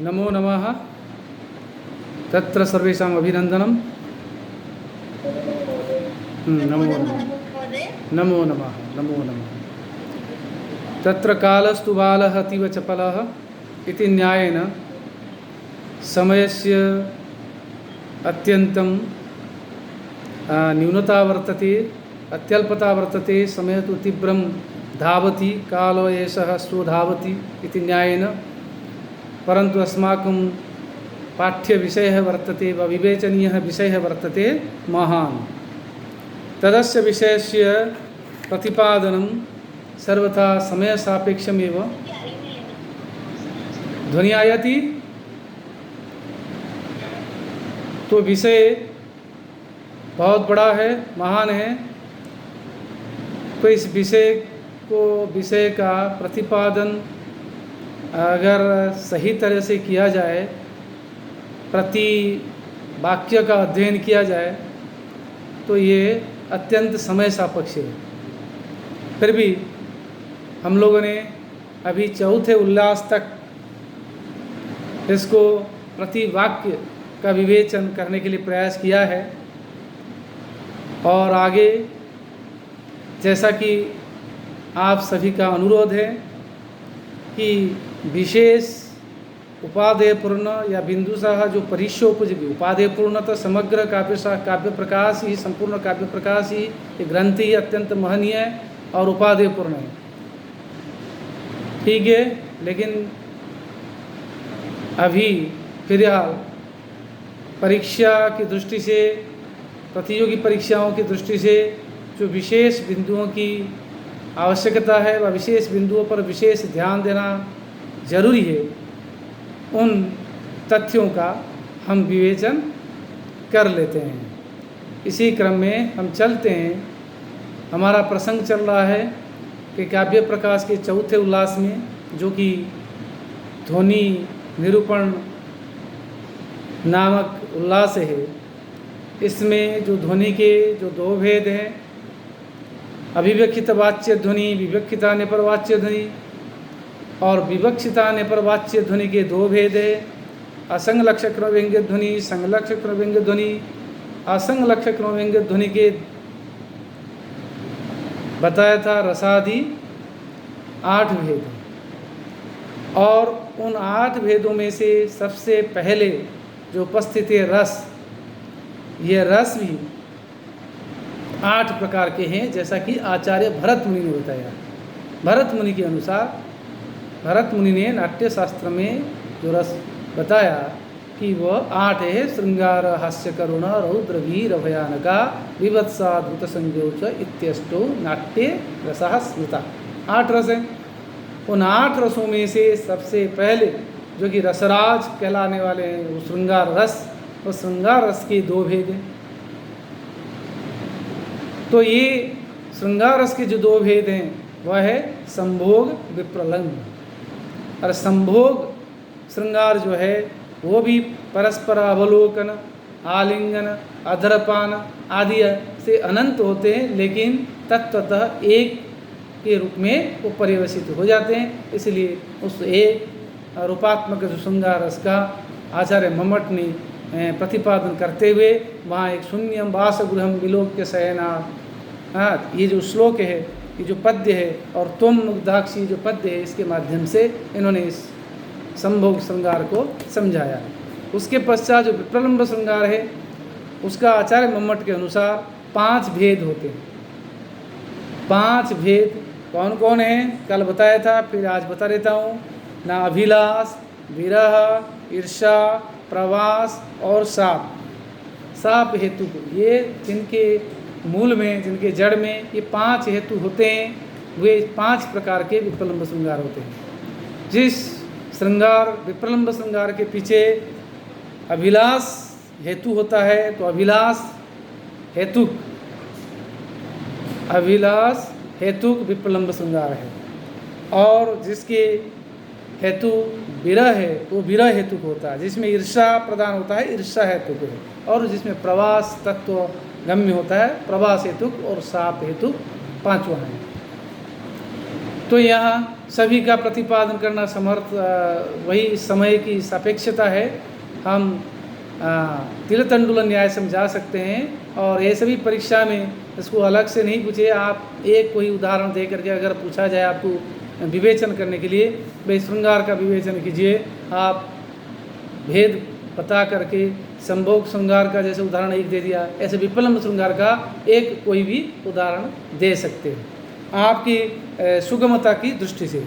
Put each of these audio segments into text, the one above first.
नमो नमः। तत्र सर्वेषाम् अभिनन्दनं। नमो नमः। नमो नमः। नमो नमः। तत्र कालस्तु बालः अतीव चपलः इति न्यायेन समयस्य अत्यन्तं न्यूनता वर्तते, अत्यल्पता वर्तते। समयः तु तीव्रं धावति, कालो एषः स्वो धावति इति न्यायेन। परन्तु अस्माकं पाठ्यविषयः वर्तते वा विवेचनीयः विषयः वर्तते महान्। तदस्य विषयस्य प्रतिपादनं सर्वथा समयसापेक्षमेव। ध्वनि आयाति? तो विषय बहुत बड़ा है, महान है। तो इस विषय का प्रतिपादन अगर सही तरह से किया जाए, प्रति वाक्य का अध्ययन किया जाए, तो ये अत्यंत समय सापेक्ष है। फिर भी हम लोगों ने अभी चौथे उल्लास तक इसको प्रति वाक्य का विवेचन करने के लिए प्रयास किया है। और आगे जैसा कि आप सभी का अनुरोध है कि विशेष उपादेयपूर्ण या बिंदुशः जो परिशोपयोगी, उपादेयपूर्ण तो समग्र काव्य प्रकाश ही, संपूर्ण काव्य प्रकाश ही, ये ग्रंथ ही अत्यंत महनीय है और उपादेयपूर्ण है, ठीक है। लेकिन अभी फिलहाल परीक्षा की दृष्टि से, प्रतियोगी परीक्षाओं की दृष्टि से जो विशेष बिंदुओं की आवश्यकता है व विशेष बिंदुओं पर विशेष ध्यान देना जरूरी है, उन तथ्यों का हम विवेचन कर लेते हैं। इसी क्रम में हम चलते हैं। हमारा प्रसंग चल रहा है कि काव्य प्रकाश के चौथे उल्लास में, जो कि ध्वनि निरूपण नामक उल्लास है। इसमें जो ध्वनि के जो दो भेद हैं, अभिव्यक्तित वाच्य ध्वनि, विवक्षिता नेपरवाच्य ध्वनि, और विवक्षिता नेपरवाच्य ध्वनि के दो भेद है। असंगलक्ष्य क्रमव्यंग्य ध्वनि, संगलक्ष्य क्रमव्यंग्य ध्वनि। असंगलक्ष्य क्रमव्यंग्य ध्वनि के बताया था रसादि 8 भेद, और उन 8 भेदों में से सबसे पहले जो उपस्थित है रस, ये रस भी 8 प्रकार के हैं, जैसा कि आचार्य भरत मुनि ने बताया। भरत मुनि के अनुसार, भरत मुनि ने नाट्य शास्त्र में जो रस बताया कि वह 8 है। श्रृंगार, हास्य, करुण, रौद्र, वीर, भयानका, विभत्साद्भुत संयोच इत्यष्टो नाट्य रसः स्मृता। 8 रस हैं। उन 8 रसों में से सबसे पहले जो कि रसराज कहलाने वाले हैं, वो श्रृंगार रस। और श्रृंगार रस के 2 भेद हैं। तो ये श्रृंगार रस के जो 2 भेद हैं, वह है संभोग, विप्रलंब। और संभोग श्रृंगार जो है वो भी परस्पर अवलोकन, आलिंगन, अधरपान आदि से अनंत होते हैं, लेकिन तत्वतः एक के रूप में वो पर्यवसित हो जाते हैं। इसलिए उस एक रूपात्मक जो श्रृंगार रस का आचार्य मम्मट ने प्रतिपादन करते हुए वहाँ एक शून्यम वासगृहम विलोक्य शयना, ये जो श्लोक है, ये जो पद्य है, और तुम मुग्धाक्षी जो पद्य है, इसके माध्यम से इन्होंने इस संभोग श्रृंगार को समझाया। उसके पश्चात जो विप्रलंब श्रृंगार है, उसका आचार्य मम्मट के अनुसार 5 भेद होते हैं। 5 भेद कौन कौन हैं कल बताया था, फिर आज बता देता हूँ ना। अभिलाष, विरह, ईर्षा, प्रवास और साप। साप हेतु, ये जिनके मूल में, जिनके जड़ में ये 5 हेतु होते हैं, वे 5 प्रकार के विप्रलंब श्रृंगार होते हैं। जिस श्रृंगार, विप्रलंब श्रृंगार के पीछे अभिलाष हेतु होता है, तो अभिलाष हेतुक विप्रलंब श्रृंगार है। और जिसके हेतु विरह है, वो विरह हेतु होता है। जिसमें ईर्षा प्रदान होता है, ईर्षा हेतु है। और जिसमें प्रवास तत्व गम्य होता है, प्रवास हेतु और साप हेतु 5वां है। तो यहाँ सभी का प्रतिपादन करना समर्थ वही समय की सापेक्षता है। हम तिलतंडुल न्याय समझा सकते हैं और ये सभी परीक्षा में इसको अलग से नहीं पूछे। आप एक कोई उदाहरण दे करके अगर पूछा जाए आपको विवेचन करने के लिए, भाई श्रृंगार का विवेचन कीजिए, आप भेद बता करके संभोग श्रृंगार का जैसे उदाहरण एक दे दिया, ऐसे विप्लम्ब श्रृंगार का एक कोई भी उदाहरण दे सकते हैं आपकी सुगमता की दृष्टि से।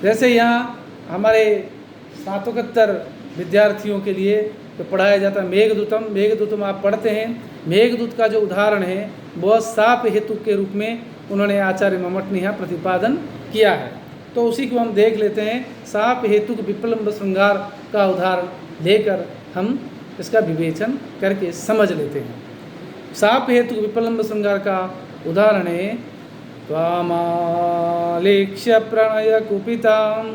जैसे यहाँ हमारे स्नातकोत्तर विद्यार्थियों के लिए तो पढ़ाया जाता है मेघदूतम। मेघदूतम आप पढ़ते हैं, मेघदूत का जो उदाहरण है वह साप हेतु के रूप में उन्होंने आचार्य मम्मट ने यहाँ प्रतिपादन किया है। तो उसी को हम देख लेते हैं, साप हेतु विप्लम्ब श्रृंगार का उदाहरण लेकर हम इसका विवेचन करके समझ लेते हैं। साप हेतु विप्लम्ब श्रृंगार का उदाहरण है त्वामालेक्ष्य प्रणय कुपिताम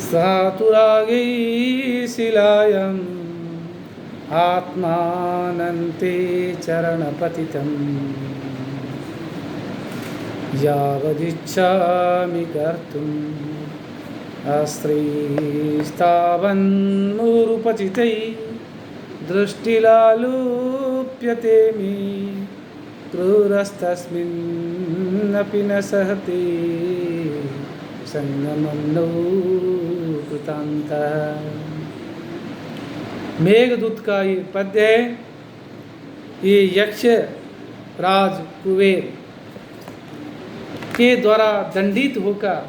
सातुरागे शिलायम् आत्मानन्ते चरणपतितम् यावदिच्छामि कर्तुम् अस्त्रीस्तावन्मुरुपचितै दृष्टिलालुप्यते मे क्रूरस्तस्मिन्नपि न सहते संगमं नो कृतान्तः। मेघदूत का ये पद्य है। ये यक्ष राज कुबेर के द्वारा दंडित होकर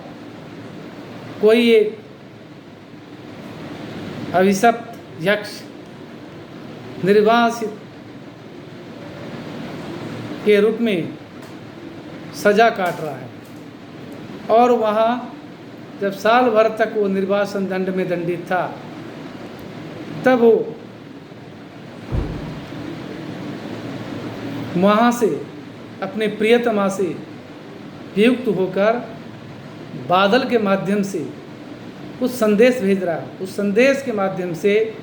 कोई एक अभिशप्त यक्ष निर्वासित के रूप में सजा काट रहा है और वहाँ जब साल भर तक वो निर्वासन दंड में दंडित था, तब वो वहाँ से अपने प्रियतमा से वियुक्त होकर बादल के माध्यम से कुछ संदेश भेज रहा है। उस संदेश के माध्यम से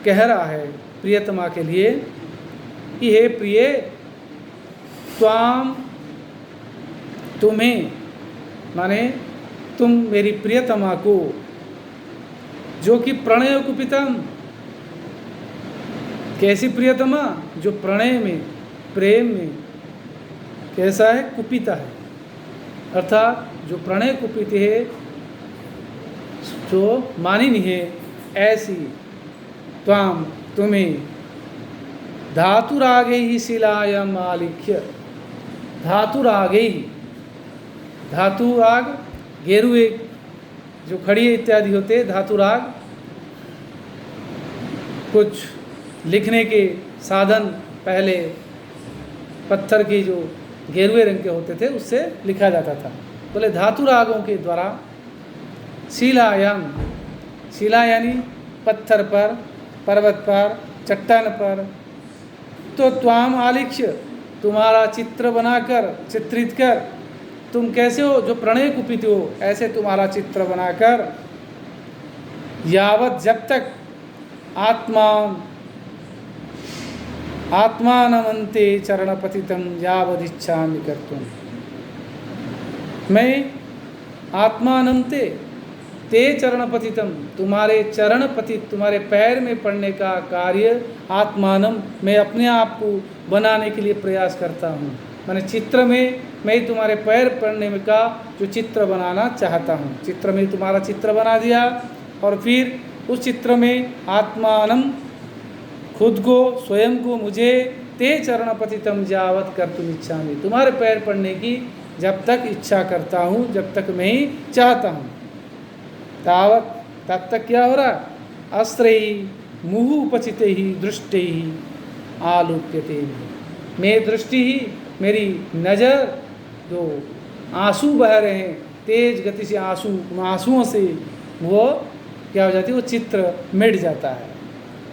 कह रहा है प्रियतमा के लिए कि हे प्रिय, त्वाम तुम्हें माने तुम मेरी प्रियतमा को, जो कि प्रणय कुपितम, कैसी प्रियतमा, जो प्रणय में प्रेम में कैसा है, कुपिता है, अर्थात जो प्रणय कुपित है, जो मानी नहीं है, ऐसी त्वाम तुम्हें धातुरागे ही शिलायाम आलिख्य। धातुरागे ही, धातुराग गेरुए जो खड़ी इत्यादि होते, धातुराग कुछ लिखने के साधन पहले पत्थर की जो गेरुए रंग के होते थे उससे लिखा जाता था। बोले धातुरागों के द्वारा शिलायाम, शिला यानी पत्थर पर, पर्वत पर, चट्टान पर, तो त्वाम आलिख्य तुम्हारा चित्र बनाकर, चित्रित कर, तुम कैसे हो, जो प्रणय कुपित हो, ऐसे तुम्हारा चित्र बनाकर यावत जब तक आत्मानमन्ते चरणपतितं यावदिच्छामि कर्तुम्। मैं आत्मानन्ते ते चरणपतितम, तुम्हारे चरणपति, तुम्हारे पैर में पड़ने का कार्य, आत्मानम, मैं अपने आप को बनाने के लिए प्रयास करता हूँ। मैंने चित्र में मैं तुम्हारे पैर पड़ने में का जो चित्र बनाना चाहता हूँ, चित्र में तुम्हारा चित्र बना दिया और फिर उस चित्र में आत्मानम, खुद को, स्वयं को, मुझे ते चरणपतितम यावत कर्तुम इच्छामि, तुम्हारे पैर पड़ने की जब तक इच्छा करता हूँ, जब तक मैं ही चाहता हूँ, तावत तब तक क्या हो रहा, अस्त्रैः मुहुः उपचितैः दृष्टैः आलोक्यते। मेरी दृष्टि ही, मेरी नज़र, जो आंसू बह रहे हैं तेज गति से, आंसुओं से वो क्या हो जाती है, वो चित्र मिट जाता है।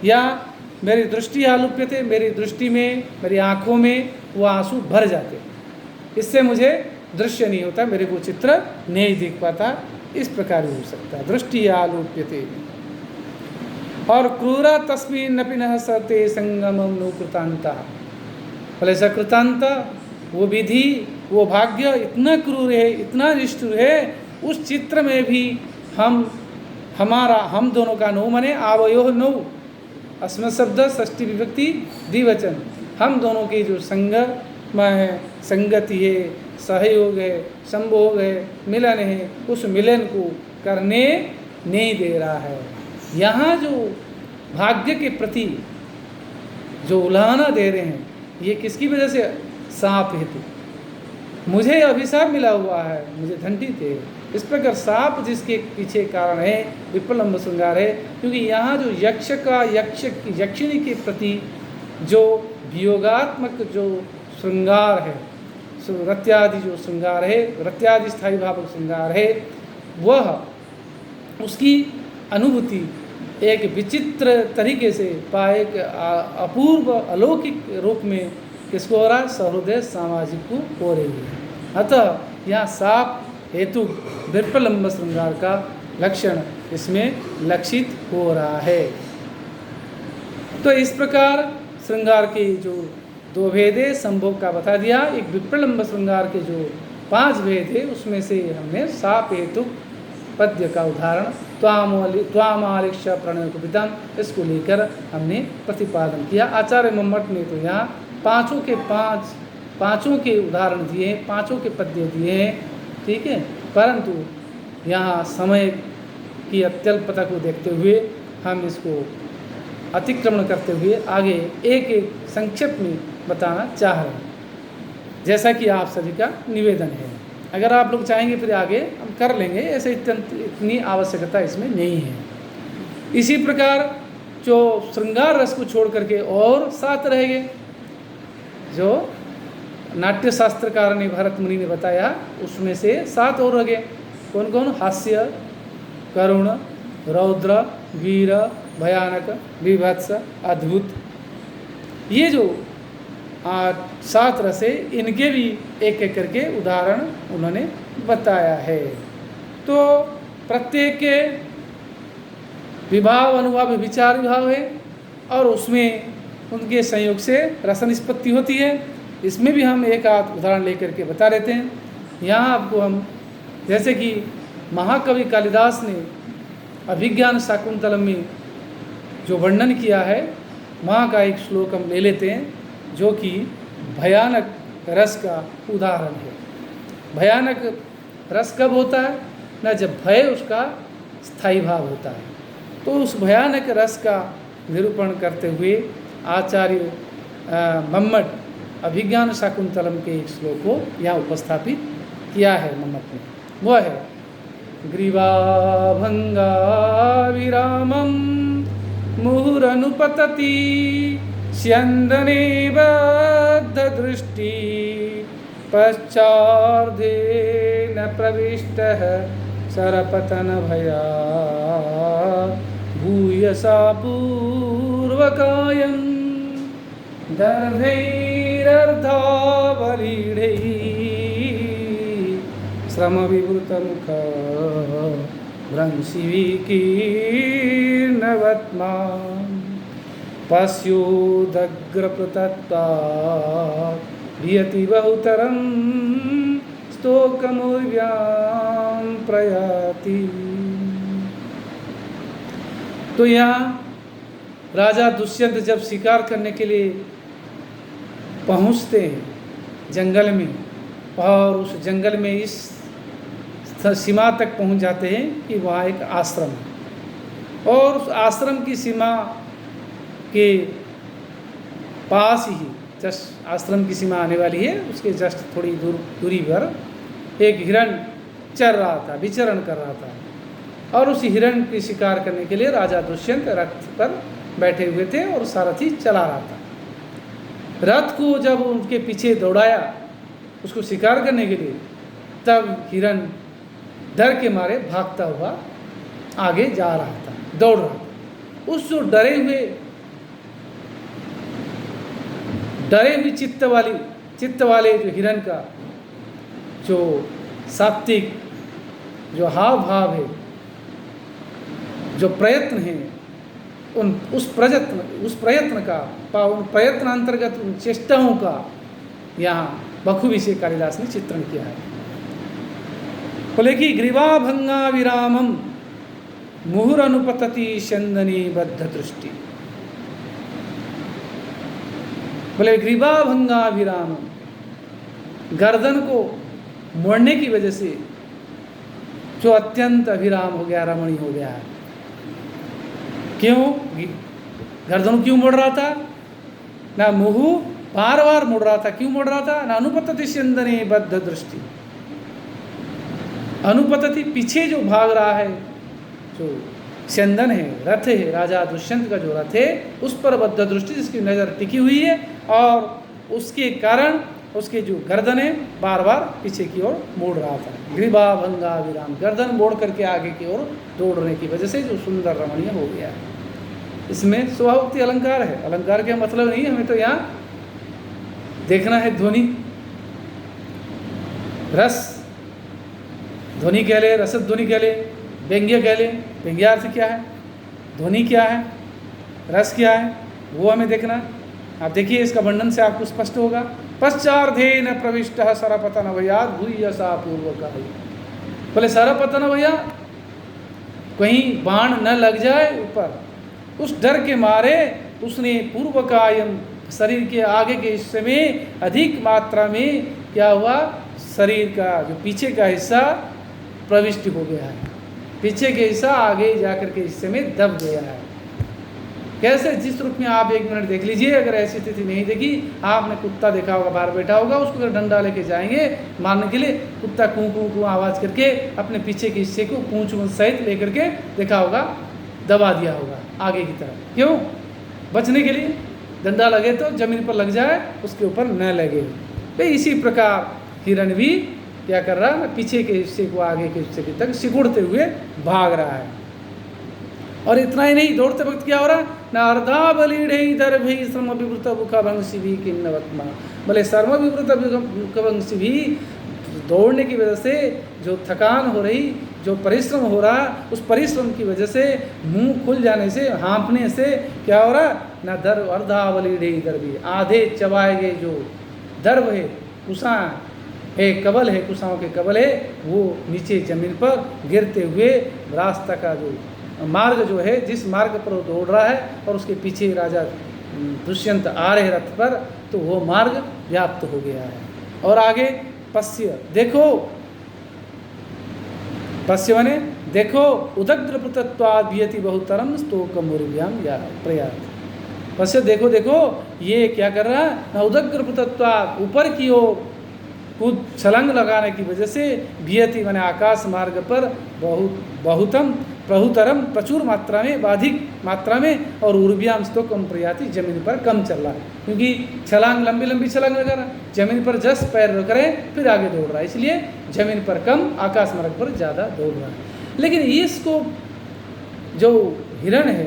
या मेरी दृष्टि आलोक्यते, मेरी दृष्टि में, मेरी आँखों में वो आंसू भर जाते, इससे मुझे दृश्य नहीं होता, मेरे को चित्र नहीं दिख पाता। इस प्रकार हो सकता है, दृष्टि आलोप्यते। और क्रूरा तस्मिन्नपि न सहते संगमं नो कृतान्ता। बोले सकृतांता, वो विधि, वो भाग्य इतना क्रूर है, इतना निष्ठुर है, उस चित्र में भी हम दोनों का नौ मने आवयो नौ, अस्मत् शब्द षष्ठी विभक्ति द्विवचन, हम दोनों की जो संगति है, सहयोग है, संभोग है, मिलन है, उस मिलन को करने नहीं दे रहा है। यहाँ जो भाग्य के प्रति जो उलाहना दे रहे हैं, ये किसकी वजह से? साप हेतु। मुझे अभिशाप मिला हुआ है, मुझे दंडित है। इस प्रकार साप जिसके पीछे कारण है विप्रलंब श्रृंगार है, क्योंकि यहाँ जो यक्षिणी के प्रति जो वियोगात्मक जो श्रृंगार है, रत्यादि जो श्रृंगार है, रत्यादि स्थायी भावक श्रृंगार है, वह उसकी अनुभूति एक विचित्र तरीके से एक अपूर्व अलौकिक रूप में किसको हो रहा है? सहृदय सामाजिक को हो रही है। अतः यहाँ साप हेतु विप्रलंब श्रृंगार का लक्षण इसमें लक्षित हो रहा है। तो इस प्रकार श्रृंगार के जो दो भेद है, संभोग का बता दिया। एक विप्रलंब श्रृंगार के जो 5 भेद है, उसमें से हमने साप हेतु पद्य का उदाहरण त्वामालिक्ष्य प्रणय कुपितम, इसको लेकर हमने प्रतिपादन किया। आचार्य मम्मट ने तो यहाँ पाँचों के उदाहरण दिए हैं, 5 के पद्य दिए हैं, ठीक है। परंतु यहाँ समय की अत्यल्पता को देखते हुए हम इसको अतिक्रमण करते हुए आगे एक एक संक्षेप में बताना चाह रहे हैं, जैसा कि आप सभी का निवेदन है। अगर आप लोग चाहेंगे फिर आगे हम कर लेंगे, ऐसे इतनी आवश्यकता इसमें नहीं है। इसी प्रकार जो श्रृंगार रस को छोड़ करके और 7 रह गए, जो नाट्य शास्त्रकार ने भरत मुनि ने बताया, उसमें से 7 और रह गए। कौन कौन? हास्य, करुण, रौद्र, वीर, भयानक, विभत्स, अद्भुत। ये जो 7 रस है, इनके भी एक एक करके उदाहरण उन्होंने बताया है। तो प्रत्येक के विभाव, अनुभाव, विचार विभाव है, और उसमें उनके संयोग से रस निष्पत्ति होती है। इसमें भी हम एक आध उदाहरण लेकर के बता देते हैं। यहाँ आपको हम, जैसे कि महाकवि कालिदास ने अभिज्ञान शाकुंतलम में जो वर्णन किया है, वहाँ का एक श्लोक हम ले लेते हैं, जो कि भयानक रस का उदाहरण है। भयानक रस कब होता है? ना जब भय उसका स्थायी भाव होता है। तो उस भयानक रस का निरूपण करते हुए आचार्य मम्मट अभिज्ञान शाकुंतलम के एक श्लोक को यहाँ उपस्थापित किया है मम्मट ने। वह है ग्रीवाभंगा विरामं मुहुरनुपतति स्यन्दने बद्धदृष्टि पश्चार्धे न प्रविष्टः सरपतनभयात् भूयसा पूर्वकायं दर्भैरर्धावलीढैः श्रमविवृतमुख भ्रंशिविकीर्णवत्मा पश्योदग्रपृतत्वात् भियति बहुतरं स्तोकमुर्व्यां प्रयाति। तो यहाँ राजा दुष्यंत जब शिकार करने के लिए पहुँचते हैं जंगल में, और उस जंगल में इस सीमा तक पहुँच जाते हैं कि वहाँ एक आश्रम है, और उस आश्रम की सीमा के पास ही, जस्ट आश्रम की सीमा आने वाली है, उसके जस्ट थोड़ी दूरी पर एक हिरण चर रहा था, विचरण कर रहा था, और उस हिरण की शिकार करने के लिए राजा दुष्यंत रथ पर बैठे हुए थे और सारथी चला रहा था। रथ को जब उनके पीछे दौड़ाया उसको शिकार करने के लिए, तब हिरण डर के मारे भागता हुआ आगे जा रहा था, दौड़ रहा था। उस जो डरे हुए चित्त वाले जो हिरण का जो सात्विक जो हाव भाव है, जो प्रयत्न है, उस प्रयत्न अंतर्गत उन चेष्टाओं का यहाँ बखूबी से कालिदास ने चित्रण किया है। बोले कि ग्रीवाभंगा विरामम मुहुरनुपतति चंदनी बद्ध दृष्टि। बोले ग्रीवाभंगा विरामम, गर्दन को मोड़ने की वजह से जो अत्यंत अभिराम हो गया, रमणीय हो गया है। क्यों? गर्दन क्यों मोड़ रहा था? ना मुहु बार बार मुड़ रहा था। क्यों मुड़ रहा था? ना अनुपतति चंदने बद्ध दृष्टि। अनुपतति पीछे जो भाग रहा है, जो चंदन है, रथ है, राजा दुष्यंत का जो रथ है, उस पर बद्ध दृष्टि, जिसकी नज़र टिकी हुई है, और उसके कारण उसके जो गर्दन है बार बार पीछे की ओर मोड़ रहा था। ग्रीवाभंगा विराम, गर्दन मोड़ करके आगे की ओर दौड़ने की वजह से जो सुंदर रमणीय हो गया है। इसमें स्वभावोक्ति अलंकार है। अलंकार का मतलब नहीं, हमें तो यहाँ देखना है ध्वनि, रस ध्वनि कह ले, रसध्वनि कह ले, व्यंग्य कह ले। व्यंग्यार्थ क्या है, ध्वनि क्या है, रस क्या है, वो हमें देखना। आप देखिए, इसका वर्णन से आपको स्पष्ट होगा। पश्चार्धेन प्रविष्ट सरपतन भया भूयसा पूर्वक। बोले सरपतन भया, कहीं बाण न लग जाए ऊपर, उस डर के मारे उसने पूर्वकायम, शरीर के आगे के हिस्से में अधिक मात्रा में क्या हुआ, शरीर का जो पीछे का हिस्सा प्रविष्ट हो गया है, पीछे के हिस्सा आगे जाकर के हिस्से में दब गया है। कैसे? जिस रूप में आप 1 मिनट देख लीजिए, अगर ऐसी स्थिति नहीं देखी, आपने कुत्ता देखा होगा, बाहर बैठा होगा, उसको अगर डंडा लेके जाएंगे मारने के लिए, कुत्ता कूं कूं कूं आवाज़ करके अपने पीछे के हिस्से को पूंछ सहित लेकर के देखा होगा, दबा दिया होगा आगे की तरफ। क्यों? बचने के लिए। डंडा लगे तो जमीन पर लग जाए, उसके ऊपर न लगे। तो इसी प्रकार हिरण भी क्या कर रहा है, पीछे के हिस्से को आगे के हिस्से तक सिकुड़ते हुए भाग रहा है। और इतना ही नहीं, दौड़ते वक्त क्या हो रहा है, न अर्धा बलीढ़ इधर भी श्रम विवृत मुखवंशी भी किन्नवत्मा। बोले श्रम विवृत मुखवंशी भी दौड़ने की वजह से जो थकान हो रही, जो परिश्रम हो रहा, उस परिश्रम की वजह से मुंह खुल जाने से, हाँफने से क्या हो रहा, न दर्भ अर्धा बलीढ़ इधर भी, आधे चबाए गए जो दर्भ है, कुसा है, कबल है, कुशाओं के कबल है, वो नीचे जमीन पर गिरते हुए रास्ता का जो मार्ग जो है, जिस मार्ग पर वो दौड़ रहा है और उसके पीछे राजा दुष्यंत आ रहे रथ पर, तो वो मार्ग व्याप्त हो गया है। और आगे पश्य, देखो, पश्य माने देखो, उदग्र पृतत्वाद वियति बहुतरम स्तोक मुर्व्याम या प्रयात। पश्य, देखो देखो, ये क्या कर रहा है, उदग्र पृतत्वाद, ऊपर की ओर कूद छलांग लगाने की वजह से, वियति माने आकाश मार्ग पर बहुतम प्रहुतरम, प्रचुर मात्रा में, अधिक मात्रा में, और उर्व्याम स्तोकम प्रयाति, जमीन पर कम चल रहा है। क्योंकि छलांग लंबी लंबी छलांग लगा रहा है, जमीन पर जस्ट पैर रख रहे हैं, फिर आगे दौड़ रहा है, इसलिए जमीन पर कम, आकाश मार्ग पर ज़्यादा दौड़ रहा है। लेकिन इसको जो हिरण है,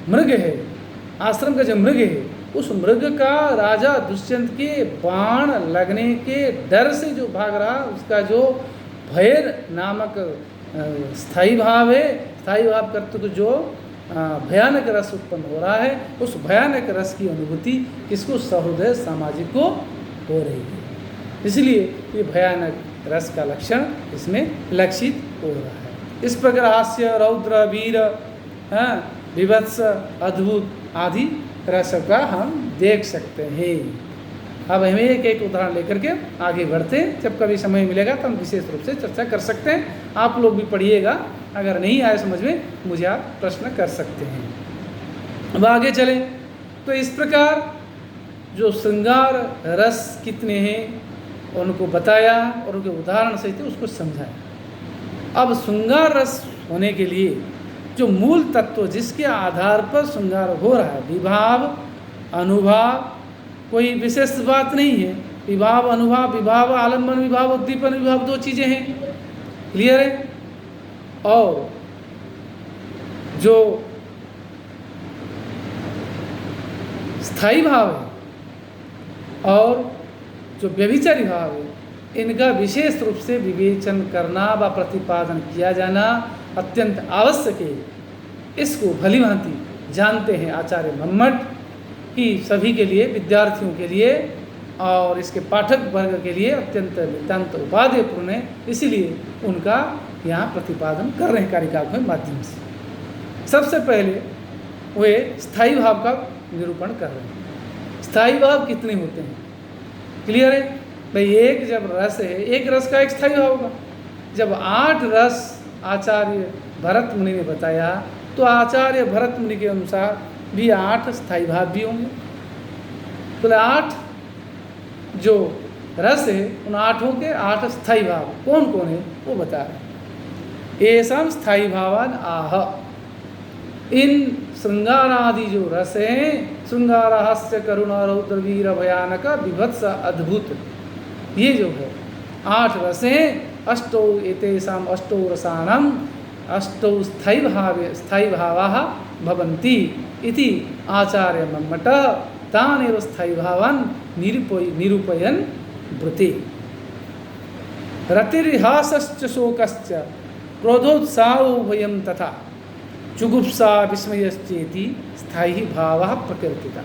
मृग है, आश्रम का जो मृग है, उस मृग का राजा दुष्यंत के बाण लगने के डर से जो भाग रहा, उसका जो भय नामक स्थायी भाव है, स्थायी भाव करते तो जो भयानक रस उत्पन्न हो रहा है, उस भयानक रस की अनुभूति किसको, सहृदय सामाजिक को हो रही है। इसलिए ये भयानक रस का लक्षण इसमें लक्षित हो रहा है। इस प्रकार हास्य, रौद्र, वीर, विभत्स, अद्भुत आदि रस का हम देख सकते हैं। अब हमें एक एक उदाहरण लेकर के आगे बढ़ते हैं। जब कभी समय मिलेगा तो हम विशेष रूप से चर्चा कर सकते हैं। आप लोग भी पढ़िएगा, अगर नहीं आए समझ में मुझे आप प्रश्न कर सकते हैं। अब आगे चलें तो इस प्रकार जो श्रृंगार रस कितने हैं उनको बताया और उनके उदाहरण सहित उसको समझाया। अब श्रृंगार रस होने के लिए जो मूल तत्व जिसके आधार पर श्रृंगार हो रहा है, विभाव, अनुभाव, कोई विशेष बात नहीं है। विभाव, अनुभाव, विभाव, आलम्बन विभाव, उद्दीपन विभाव, 2 चीज़ें हैं। क्लियर है? और जो स्थायी भाव है और जो व्यभिचारी भाव है, इनका विशेष रूप से विवेचन करना व प्रतिपादन किया जाना अत्यंत आवश्यक है। इसको भली भांति जानते हैं आचार्य मम्मट कि सभी के लिए, विद्यार्थियों के लिए और इसके पाठक वर्ग के लिए अत्यंत नितांत उपादेयपूर्ण है, इसीलिए उनका यहाँ प्रतिपादन कर रहे हैं कारिका के माध्यम से। सबसे पहले वे स्थायी भाव का निरूपण कर रहे हैं। स्थायी भाव कितने होते हैं, क्लियर है भाई? एक जब रस है, एक रस का एक स्थायी भाव होगा। जब 8 रस आचार्य भरत मुनि ने बताया, तो आचार्य भरत मुनि के अनुसार भी 8 स्थायी भाव भी होंगे। तो 8 जो रस है, उन 8 के 8 स्थायी भाव कौन कौन है वो बता रहे हैं। ऐसा स्थायी भावान आह, इन श्रृंगारादि जो रस हैं, श्रृंगार हास्य करुणा रौद्र वीर भयानक विभत्स अद्भुत, ये जो है 8 रसें, अष्टौ एतेषाम अष्टौ रसानाम अष्टौ स्थायी भावाः भवन्ति इति आचार्य मम्मट तानेव स्थायी भावान् निरूपयन् ब्रूते। रतिर्हासश्च शोकश्च क्रोधोत्साहो भयं तथा जुगुप्सा विस्मयश्चेति स्थायी भावः प्रकीर्तिता।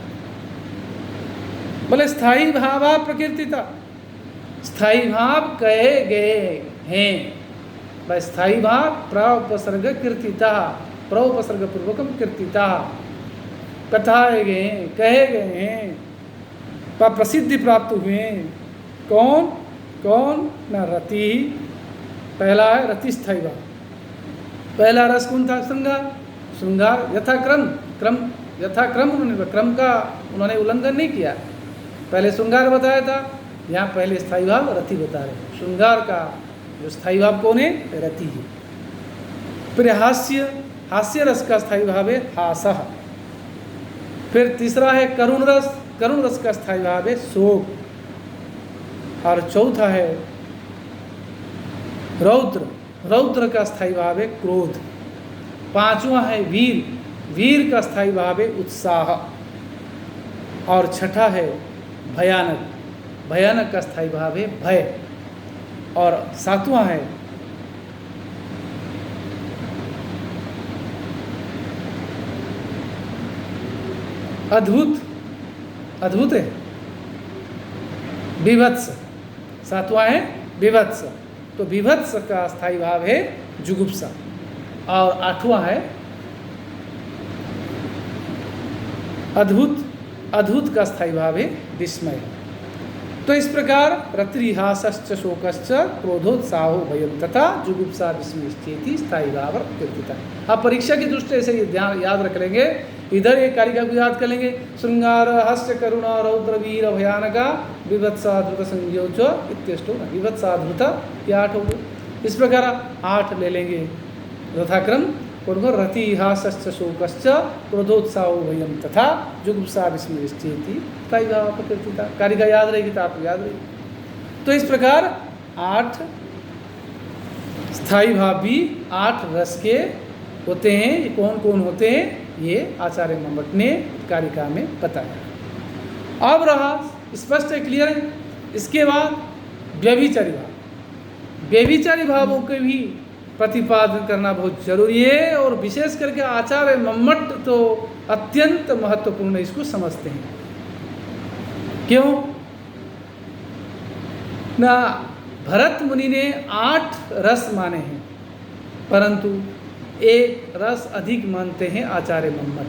बोले स्थायी भावः प्रकीर्तिता, स्थायी भाव कहे गए हैं। भाई स्थायी भाव प्रउपसर्ग कीर्तिता, प्रउपसर्ग पूर्वकम कीर्तिता, कथाए गए हैं, कहे गए हैं, प्रसिद्धि प्राप्त हुए हैं। कौन कौन न रति, पहला है रति स्थायी भाव। पहला रस कौन था? श्रृंगार। श्रृंगार यथाक्रम, यथाक्रम क्रम का उन्होंने उल्लंघन नहीं किया। पहले श्रृंगार बताया था, यहाँ पहले स्थायी भाव रति बता रहे हैं। श्रृंगार का जो स्थायी भाव कौन है? रति है। फिर हास्य, हास्य रस का स्थायी भाव है हासः। फिर तीसरा है करुण रस, करुण रस का स्थायी भाव है शोक। और चौथा है रौद्र, रौद्र का स्थायी भाव है क्रोध। पांचवा है वीर, वीर का स्थायी भाव है उत्साह। और छठा है भयानक, भयानक का स्थायी भाव है भय। और सातवां है अद्भुत, अद्भुत है विभत्स। सातवां है विभत्स, तो विभत्स का स्थायी भाव है जुगुप्सा। और आठवां है अद्भुत, अद्भुत का स्थायी भाव है विस्मय। तो इस प्रकार रतिर्हासश्च शोकश्च क्रोधोत्साहो भयं तथा जुगुप्सा विस्मयश्चेति स्थायी भाव प्रकीर्तिता। आप परीक्षा की दृष्टि से ये ध्यान याद रख लेंगे, इधर एक कारिका को याद कर लेंगे। श्रृंगार हास्य करुणा रौद्र वीर भयानका विभत्साद्भुत संयोज इत्यष्टो, विभत्साद्भुत ये 8 हो गए। इस प्रकार 8 ले लेंगे यथाक्रम। और रतिर्हासश्च शोकश्च क्रोधोत्साहो भयं तथा जुगुप्सा विस्मयश्चेति स्थायी भाव प्रकीर्तिता। कारिका याद रहेगी तो आपको याद रहेगी। तो इस प्रकार 8 स्थायी भाव भी 8 रस के होते हैं। ये कौन कौन होते हैं, ये आचार्य मम्मट ने कारिका में बताया। अब रहा स्पष्ट है, क्लियर है। इसके बाद व्यभिचारी भाव, व्यभिचारी भावों के भी प्रतिपादन करना बहुत जरूरी है। और विशेष करके आचार्य मम्मट तो अत्यंत महत्वपूर्ण इसको समझते हैं। क्यों ना? भरत मुनि ने 8 रस माने हैं, परंतु एक रस अधिक मानते हैं आचार्य मम्मट।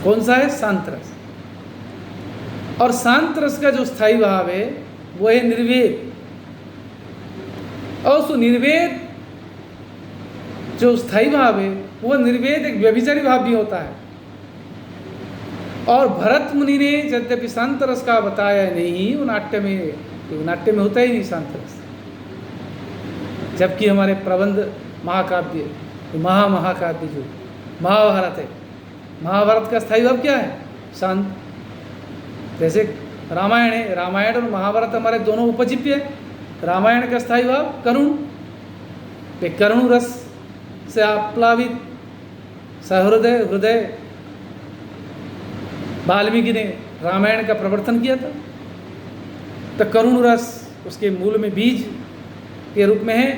कौन सा है? शांत रस। और शांत रस का जो स्थायी भाव है वो है निर्वेद। और उस निर्वेद जो स्थायी भाव है वो निर्वेद एक व्यभिचारी भाव भी होता है। और भरत मुनि ने यद्यपि शांत रस का बताया नहीं, वो नाट्य में होता ही नहीं शांत रस। जबकि हमारे प्रबंध महाकाव्य, महाकाव्य जो महाभारत है, महाभारत का स्थायी भाव क्या है? शांत। जैसे रामायण है, रामायण और महाभारत हमारे दोनों उपजीव्य है। रामायण का स्थायी भाव करुण, करुण रस से आप्लावित सहृदय हृदय वाल्मीकि ने रामायण का प्रवर्तन किया था। तो करुण रस उसके मूल में बीज के रूप में है,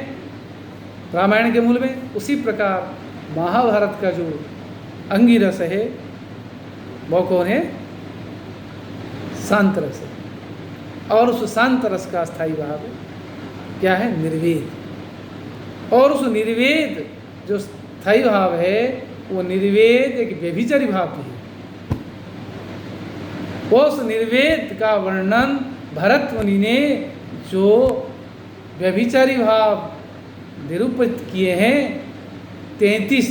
रामायण के मूल में। उसी प्रकार महाभारत का जो अंगी रस है वो कौन है? शांत रस है। और उस शांत रस का स्थायी भाव क्या है? निर्वेद। और उस निर्वेद जो स्थायी भाव है वो निर्वेद एक व्यभिचारी भाव भी है। उस निर्वेद का वर्णन भरत मुनि ने जो व्यभिचारी भाव निरूपित किए हैं 33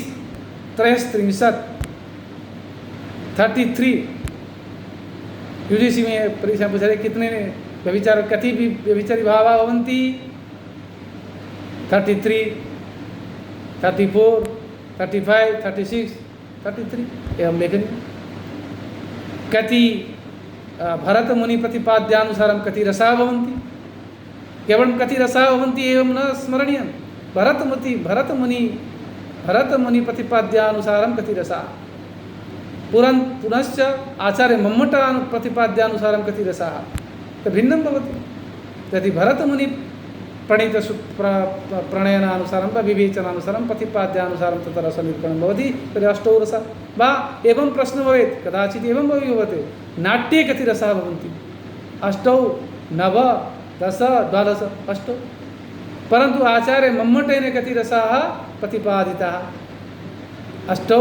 यूजीसी में परीक्षा पूछ रहे कितने व्यभिचार कति भी व्यभिचारी भावा भवन्ति? 33, 34, 35, 36, 33 एवं लेखनी कति भरत मुनि प्रतिपाद्यानुसारं कति रसा भवन्ति? केवलं कति रसा भवन्ति एवं न स्मरणीयं। भरत मुनि प्रतिपाद्यानुसारं कति रसा, पुनश्च आचार्य मम्मटा प्रतिपाद्यानुसारं कति रसा तो भिन्नं भवति। यदि भरत मुनि प्रणीत प्रणयनानुसारं वा विवेचनानुसारं प्रतिपाद्यानुसारं तत्र रसनिरूपणं भवति तर्हि अष्टौ रसा वा। एवं प्रश्नः भवेत्, कदाचित् एवं भवति नाट्ये कति रसाः भवन्ति? 8, 9, 10, 12, 8। परन्तु आचार्य मम्मटेन कति रसाः प्रतिपादिताः? 8,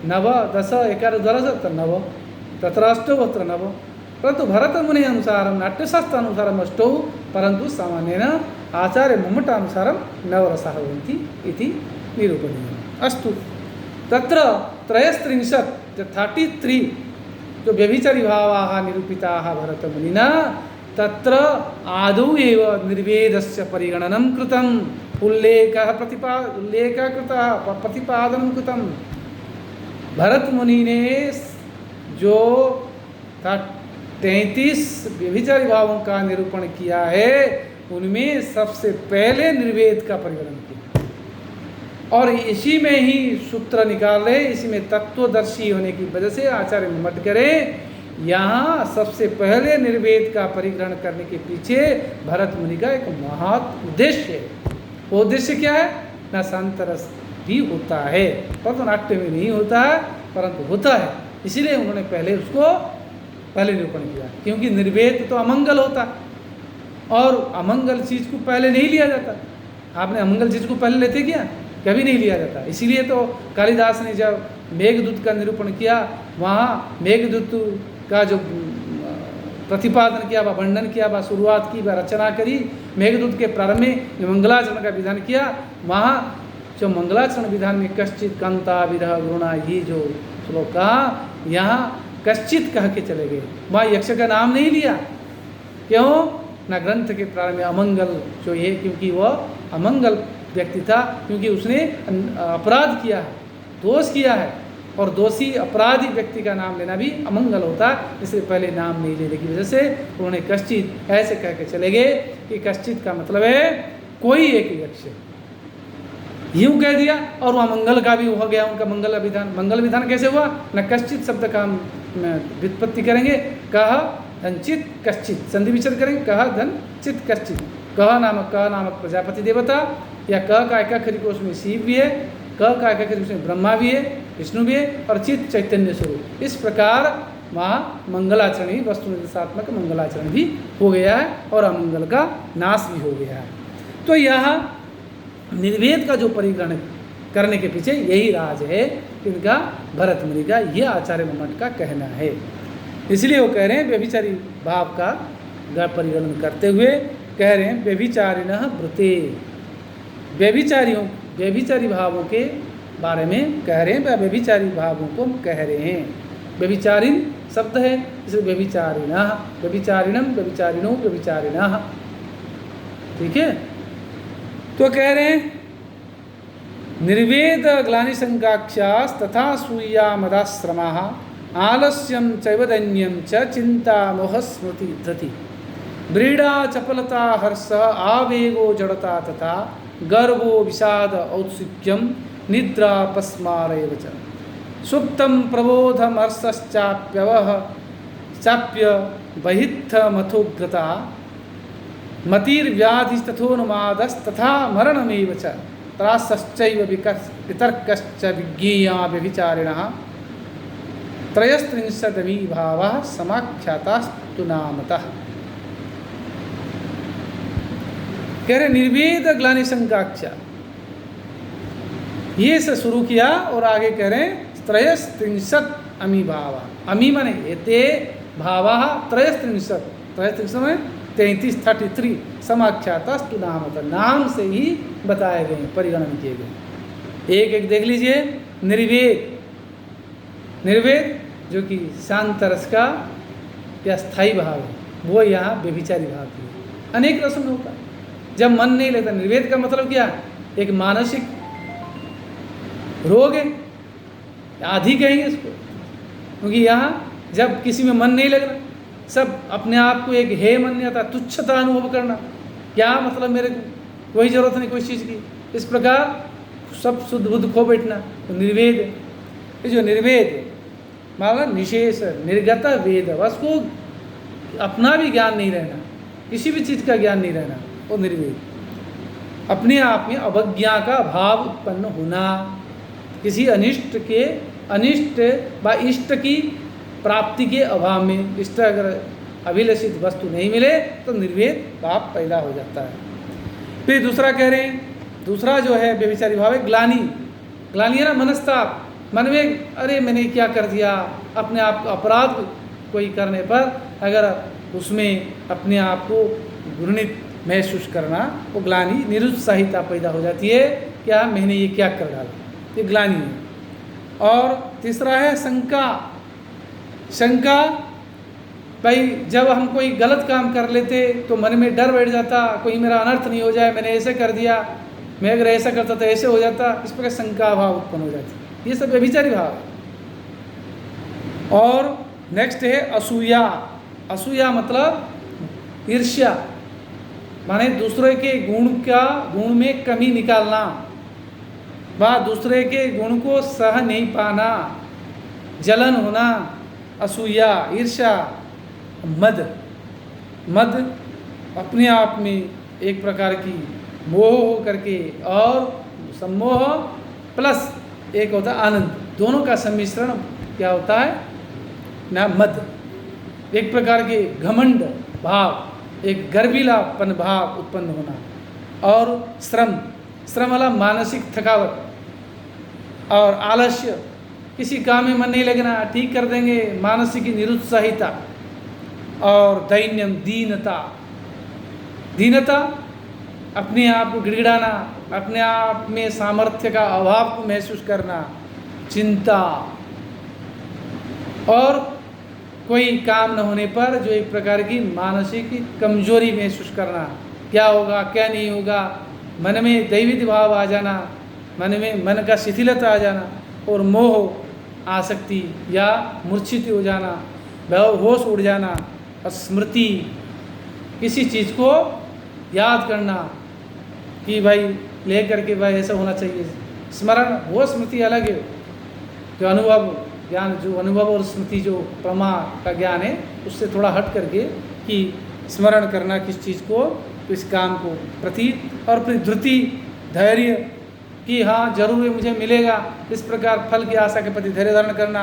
9, 10, 11, 12 तत्र 9, तत्र 8 अत्र 9। परन्तु भरतमुनि अनुसारं नाट्यशास्त्रानुसारम् 8, परन्तु सामान्येन आचार्य मम्मटानुसारं 9 रसाः भवन्ति इति निरूपणीयम्। अस्तु, तत्र 33 जो व्यभिचारी भावाः निरूपिताः भरतमुनिना तत्र आदौ एव निर्वेदस्य परिगणनं कृतम्, उल्लेखः कृतः, प्रतिपादनं कृतं। भरत मुनि ने जो 33 व्यभिचारी भावों का निरूपण किया है उनमें सबसे पहले निर्वेद का परिगणन किया और इसी में ही सूत्र निकाले। इसी में तत्वदर्शी होने की वजह से आचार्य मम्मट करें यहाँ सबसे पहले निर्वेद का परिग्रहण करने के पीछे भरत मुनि का एक महत् उद्देश्य है। वो उद्देश्य क्या है? न शांतरस भी होता है, परंतु नाट्य में नहीं होता है, परंतु होता है। इसीलिए उन्होंने पहले उसको निरूपण किया, क्योंकि निर्वेद तो अमंगल होता और अमंगल चीज़ को पहले नहीं लिया जाता। आपने अमंगल चीज़ को पहले लेते क्या? कभी नहीं लिया जाता। इसीलिए तो कालिदास ने जब मेघदूत का निरूपण किया, वहाँ मेघदूत का जो प्रतिपादन किया, वह वर्णन किया, वह शुरुआत की, वह रचना करी। मेघदूत के प्रारंभ में जो मंगलाचरण का विधान किया, वहाँ जो मंगलाचरण विधान में कश्चित कांता विरह गुरुणा, ये जो श्लोक कहा, यहाँ कश्चित कह के चले गए, वहाँ यक्ष का नाम नहीं लिया। क्यों? न ग्रंथ के प्रारंभ में अमंगल जो ये, क्योंकि वह अमंगल व्यक्ति था, क्योंकि उसने अपराध किया है, दोष किया है, और दोषी अपराधी व्यक्ति का नाम लेना भी अमंगल होता है। इसलिए पहले नाम नहीं लेने की वजह से उन्होंने कश्चित ऐसे कह के चले गए कि कश्चित का मतलब है कोई एक यक्ष, यूं कह दिया। और वहाँ मंगल का भी हो गया उनका मंगल विधान। मंगल विधान कैसे हुआ? न कश्चित शब्द का हम व्युत्पत्ति करेंगे, कह धनचित कश्चित, संधि विच्छेद करेंगे, कह धन चित कश्चित। कह नामक प्रजापति देवता, या कह का एक अक्षर को उसमें शिव भी है, कह का एक अक्षर उसमें ब्रह्मा भी है, विष्णु भी है, और चित चैतन्य स्वरूप। इस प्रकार वहाँ मंगलाचरण ही, वस्तु निर्देशात्मक मंगलाचरण भी हो गया है और अमंगल का नाश भी हो गया है। तो यहाँ निर्वेद का जो परिग्रहण करने के पीछे यही राज है इनका, भरत मुनि का, यह आचार्य मम्मट का कहना है। इसलिए वो कह रहे हैं व्यभिचारी भाव का परिगणन करते हुए कह रहे हैं व्यभिचारिणः ब्रुते, व्यभिचारी भावों के बारे में कह रहे हैं, व्यभिचारी भावों को कह रहे हैं। व्यभिचारिण शब्द है, इसलिए व्यभिचारिणः, व्यभिचारिणम, व्यभिचारिणो, व्यभिचारिणः। ठीक है, तो कह रहे हैं निर्वेद ग्लानिशंकाक्षास् तथा सूया मदाश्रमाः आलस्यं चैवदन्यं च चिंता मोह स्मृति धृति व्रीड़ा चपलता हर्ष आवेगो जड़ता तथा गर्वो विषाद औत्सुक्यं निद्रा पस्मारैव च सुप्तं प्रबोधमर्षश्चाप्यवः चाप्य बहित्थमथोग्रता मतिर्व्याधिस्तथोन्मादस्तथा मरणमेव च त्रासश्चैव वितर्कश्च विज्ञेया व्यभिचारिणः त्रयस्त्रिंशदविभावः समाख्यातास्तु नामतः। कह रहे निर्वेद ग्लानि शंकाख्या, ये से शुरू किया और आगे कह रहे त्रयस्त्रिंशत् अमी भावा। अमी माने एते भावा त्रयस्त्रिंशत्, त्रयस्त्रिंशत् में 33 33 समाख्यातास्तु नामतः, नाम से ही बताए गए, परिगणन किए गए। एक एक देख लीजिए। निर्वेद, निर्वेद जो कि शांत रस का या स्थायी भाव है, वो यहाँ व्यभिचारी भाव की है। अनेक रसों में होता है जब मन नहीं लगता। निर्वेद का मतलब क्या? एक मानसिक रोग है, आदि कहेंगे इसको, क्योंकि यहाँ जब किसी में मन नहीं लग रहा, सब अपने आप को एक हे मान्यता, तुच्छता अनुभव करना, क्या मतलब मेरे को कोई जरूरत नहीं कोई चीज़ की, इस प्रकार सब शुद्ध बुद्ध खो बैठना, तो निर्वेद है। ये जो निर्वेद है मतलब निशेष निर्गत वेद, बस को अपना भी ज्ञान नहीं रहना, किसी भी चीज़ का ज्ञान नहीं रहना, वो निर्वेद। अपने आप में अवज्ञा का भाव उत्पन्न होना, किसी अनिष्ट के अनिष्ट व इष्ट की प्राप्ति के अभाव में, इष्ट अगर अभिलषित वस्तु नहीं मिले तो निर्वेद भाव पैदा हो जाता है। फिर दूसरा कह रहे हैं, दूसरा जो है व्यभिचारी भाव है ग्लानि। ग्लानि है ना मनस्ताप, मन में अरे मैंने क्या कर दिया, अपने आप को अपराध कोई करने पर अगर उसमें अपने आप को घृणित महसूस करना, वो ग्लानि निरुत्साहिता पैदा हो जाती है, क्या मैंने ये क्या कर डाला, ये ग्लानि है। और तीसरा है शंका। शंका, भाई जब हम कोई गलत काम कर लेते तो मन में डर बैठ जाता, कोई मेरा अनर्थ नहीं हो जाए, मैंने ऐसे कर दिया, मैं अगर ऐसा करता तो ऐसे हो जाता, इस प्रकार शंका भाव उत्पन्न हो जाती, ये सब व्यभिचारी भाव है। और नेक्स्ट है असूया। असूया मतलब ईर्ष्या, माने दूसरे के गुण में कमी निकालना, व दूसरे के गुण को सह नहीं पाना, जलन होना, असूया, ईर्ष्या। मद, मद अपने आप में एक प्रकार की मोह हो करके, और सम्मोह प्लस एक होता है आनंद, दोनों का सम्मिश्रण क्या होता है ना मद। एक प्रकार के घमंड भाव, एक गर्वीलापन भाव उत्पन्न होना। और श्रम, श्रम वाला मानसिक थकावट और आलस्य, किसी काम में मन नहीं लगना, ठीक कर देंगे, मानसिक निरुत्साहिता। और दैन्यम, दीनता। दीनता अपने आप को गिड़गिड़ाना, अपने आप में सामर्थ्य का अभाव को महसूस करना, चिंता। और कोई काम न होने पर जो एक प्रकार की मानसिक कमजोरी महसूस करना, क्या होगा क्या नहीं होगा, मन में दैविक भाव आ जाना, मन में मन का शिथिलता आ जाना, और मोह आसक्ति या मूर्छित हो जाना, होश उड़ जाना, स्मृति, किसी चीज़ को याद करना कि भाई ले करके भाई ऐसा होना चाहिए। स्मरण, वो स्मृति अलग है, जो अनुभव ज्ञान, जो अनुभव और स्मृति जो प्रमा का ज्ञान है, उससे थोड़ा हट करके कि स्मरण करना किस चीज़ को, इस काम को प्रति। और फिर धृति, धैर्य कि हाँ जरूर ये मुझे मिलेगा, इस प्रकार फल की आशा के प्रति धैर्य धारण करना।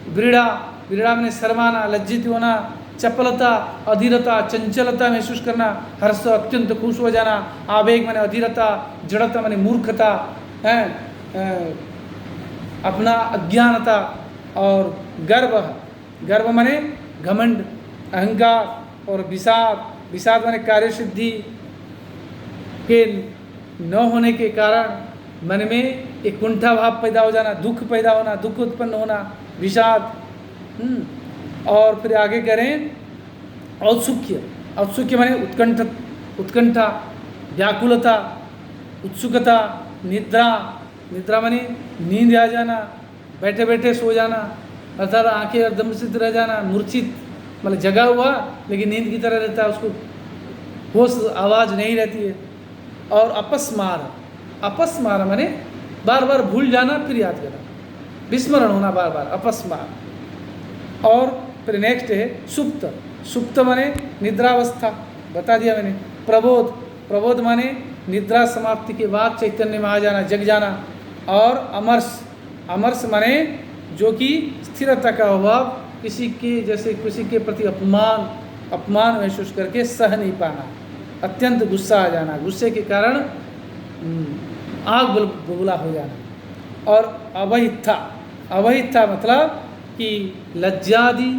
व्रीड़ा, व्रीड़ा में शर्माना, लज्जित होना। चपलता, अधीरता, चंचलता महसूस करना, हर्ष, अत्यंत खुश हो जाना। आवेग माने अधीरता, जड़ता माने मूर्खता है, अपना अज्ञानता। और गर्व, गर्व माने घमंड, अहंकार। और विषाद, विषाद माने कार्य सिद्धि के न होने के कारण मन में एक कुंठा भाव पैदा हो जाना, दुख पैदा होना, दुख उत्पन्न होना, विषाद। और फिर आगे करें औत्सुक्य। औत्सुक्य माने उत्कंठा, व्याकुलता, उत्सुकता। निद्रा, निद्रा माने नींद आ जाना, बैठे बैठे सो जाना, अर्थात आंखें एकदम सिद्ध रह जाना, मूर्छित मतलब जगा हुआ लेकिन नींद की तरह रहता है, उसको होश आवाज़ नहीं रहती है। और अपस्मार, अपस्मार माने बार बार भूल जाना फिर याद करना, विस्मरण होना बार बार, अपस्मार। और फिर नेक्स्ट है सुप्त। सुप्त माने निद्रावस्था, बता दिया मैंने। प्रबोध, प्रबोध माने निद्रा समाप्ति के बाद चैतन्य में आ जाना, जग जाना। और अमर्ष, अमर्ष माने जो कि स्थिरता का अभाव, किसी के प्रति अपमान महसूस करके सह नहीं पाना, अत्यंत गुस्सा आ जाना, गुस्से के कारण आग बबूला हो जाना। और अवहिता मतलब कि लज्जादि